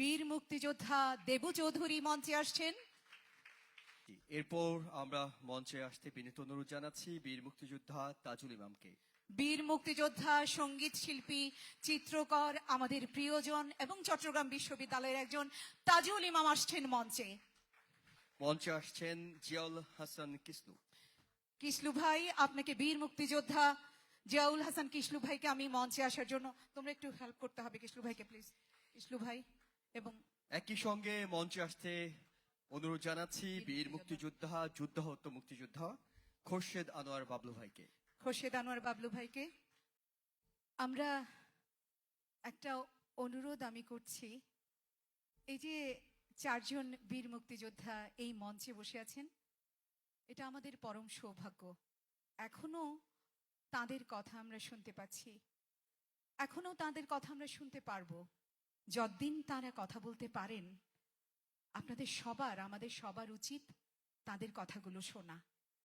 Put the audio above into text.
বীর মুক্তিযোদ্ধা দেবু চৌধুরী মঞ্চে আসছেন। এরপর আমরা মঞ্চে আসতে বিনীত অনুরোধ জানাচ্ছি বীর মুক্তিযোদ্ধা তাজুল ইমামকে। বীর মুক্তিযোদ্ধা, সঙ্গীত শিল্পী, চিত্রকর, আমাদের প্রিয়জন এবং চট্টগ্রাম বিশ্ববিদ্যালয়ের একজন তাজুল ইমাম আসছেন মঞ্চে। মঞ্চে আসছেন জিয়াউল হাসান কিসলু। কিসলু ভাই, আপনাকে বীর মুক্তিযোদ্ধা জিয়াউল হাসান কিসলু ভাইকে আমি মঞ্চে আসার জন্য, তোমরা একটু হেল্প করতে হবে কিসলু ভাইকে প্লিজ। কিসলু ভাই এবং একই সঙ্গে মঞ্চে আসতে অনুরোধ জানাচ্ছি বীর মুক্তিযোদ্ধা, যুদ্ধাহত মুক্তিযোদ্ধা খোরশেদ আনোয়ার বাবলু ভাইকে। খোরশেদ আনোয়ার বাবলু ভাইকে আমরা একটা অনুরোধ আমি করছি। এই যে চারজন বীর মুক্তিযোদ্ধা এই মঞ্চে বসে আছেন, এটা আমাদের পরম সৌভাগ্য। এখনো তাদের কথা আমরা শুনতে পাচ্ছি, এখনো তাদের কথা আমরা শুনতে পারবো যতদিন তারা কথা বলতে পারেন। আপনাদের সবার, আমাদের সবার উচিত তাদের কথাগুলো শোনা।